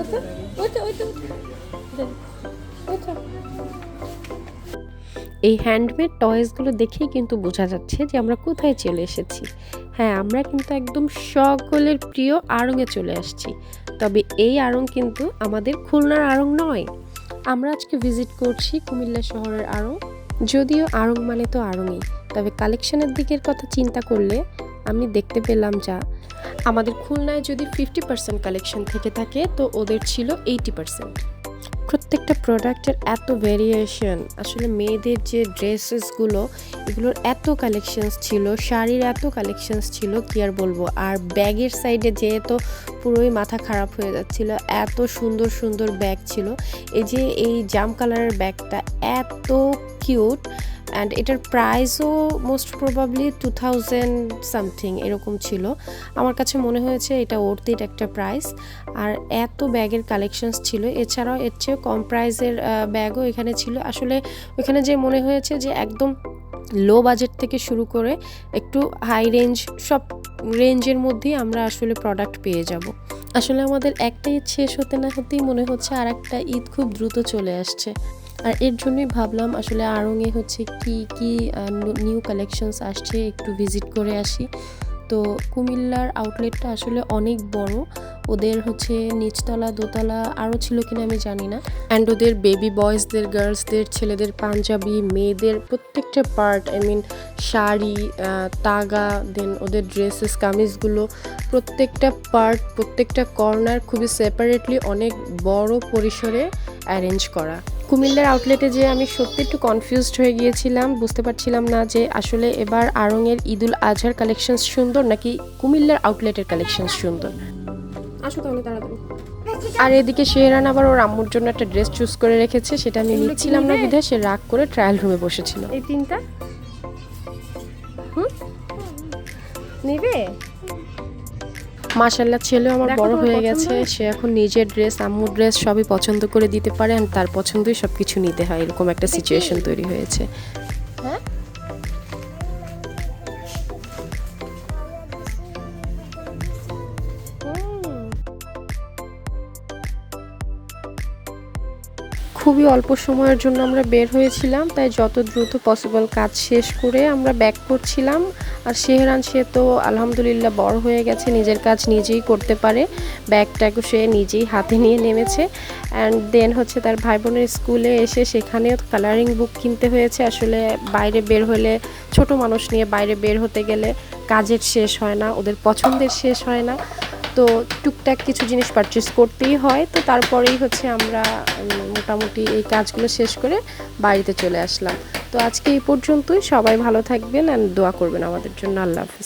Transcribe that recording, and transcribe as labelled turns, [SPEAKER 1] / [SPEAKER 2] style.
[SPEAKER 1] ওঠো ওঠো ওঠো ওঠো। এই হ্যান্ডমেড টয়েসগুলো দেখেই কিন্তু বোঝা যাচ্ছে যে আমরা কোথায় চলে এসেছি। হ্যাঁ, আমরা কিন্তু একদম সকলের প্রিয় আড়ংয়ে চলে আসছি। তবে এই আড়ং কিন্তু আমাদের খুলনার আড়ং নয়। আমরা আজকে ভিজিট করছি কুমিল্লা শহরের আড়ং। যদিও আড়ং মানে তো আড়ংই, তবে কালেকশনের দিকের কথা চিন্তা করলে আমি দেখতে পেলাম যা আমাদের খুলনায় যদি 50% কালেকশন থেকে থাকে তো ওদের ছিল 80%। প্রত্যেকটা প্রোডাক্টের এত ভেরিয়েশন, আসলে মেয়েদের যে ড্রেসেসগুলো এগুলোর এত কালেকশনস ছিল, শাড়ির এত কালেকশনস ছিল কি আর বলবো। আর ব্যাগের সাইডে যেহেতু পুরোই মাথা খারাপ হয়ে যাচ্ছিল, এত সুন্দর সুন্দর ব্যাগ ছিল। এই যে এই জাম কালারের ব্যাগটা এত কিউট, অ্যান্ড এটার প্রাইসও মোস্ট প্রবাবলি 2000 সামথিং এরকম ছিল। আমার কাছে মনে হয়েছে এটা ওর্থ ইট একটা প্রাইস। আর এত ব্যাগের কালেকশনস ছিল, এছাড়াও এর চেয়ে কম প্রাইসের ব্যাগও এখানে ছিল। আসলে ওইখানে যে মনে হয়েছে যে একদম লো বাজেট থেকে শুরু করে একটু হাই রেঞ্জ, সব রেঞ্জের মধ্যেই আমরা আসলে প্রোডাক্ট পেয়ে যাব। আসলে আমাদের একটা ঈদ শেষ হতে না হতেই মনে হচ্ছে আর একটা ঈদ খুব দ্রুত চলে আসছে। আর এর জন্যই ভাবলাম আসলে আড়ংয়ে হচ্ছে কি কি নিউ কালেকশনস আসছে একটু ভিজিট করে আসি। তো কুমিল্লার আউটলেটটা আসলে অনেক বড়। ওদের হচ্ছে নিচতলা দোতলা আরও ছিল কিনা আমি জানি না। অ্যান্ড ওদের বেবি বয়েজদের, গার্লসদের, ছেলেদের পাঞ্জাবি, মেয়েদের প্রত্যেকটা পার্ট, আই মিন শাড়ি, তাগা, দেন ওদের ড্রেসেস, কামিজগুলো প্রত্যেকটা পার্ট, প্রত্যেকটা কর্নার খুবই সেপারেটলি অনেক বড় পরিসরে অ্যারেঞ্জ করা। কুমিল্লার আউটলেটে যে আমি সত্যি একটু কনফিউজড হয়ে গিয়েছিলাম, বুঝতে পারছিলাম না যে আসলে এবার আড়ংয়ের ঈদুল আজহার কালেকশন সুন্দর নাকি কুমিল্লার আউটলেটের কালেকশন সুন্দর। আসো তাহলে তাড়াতাড়ি। আর এদিকে শেহরান আবার ওর আম্মুর জন্য একটা ড্রেস চুজ করে রেখেছে, সেটা আমি নিচ্ছিলাম না বিধায় সে রাগ করে ট্রায়াল রুমে বসেছিল। এই তিনটা নিবে। মাশাল্লাহ, ছেলে আমার বড় হয়ে গেছে, সে এখন নিজের ড্রেস, আম্মুর ড্রেস সবই পছন্দ করে দিতে পারে, আর তার পছন্দই সব কিছু নিতে হয়, এরকম একটা সিচুয়েশন তৈরি হয়েছে। হ্যাঁ, খুবই অল্প সময়ের জন্য আমরা বের হয়েছিলাম, তাই যত দ্রুত পসিবল কাজ শেষ করে আমরা ব্যাক করছিলাম। আর শেহরান, সে তো আলহামদুলিল্লাহ বড় হয়ে গেছে, নিজের কাজ নিজেই করতে পারে, ব্যাগটাকে সে নিজেই হাতে নিয়ে নেমেছে। অ্যান্ড দেন হচ্ছে তার ভাই বোনের স্কুলে এসে সেখানেও কালারিং বুক কিনতে হয়েছে। আসলে বাইরে বের হলে, ছোট মানুষ নিয়ে বাইরে বের হতে গেলে কাজের শেষ হয় না, ওদের পছন্দের শেষ হয় না, তো টুকটাক কিছু জিনিস পারচেস করতেই হয়। তো তারপরেই হচ্ছে আমরা মোটামুটি এই কাজগুলো শেষ করে বাড়িতে চলে আসলাম। তো আজকে এই পর্যন্তই, সবাই ভালো থাকবেন অ্যান্ড দোয়া করবেন আমাদের জন্য। আল্লাহ হাফিজ।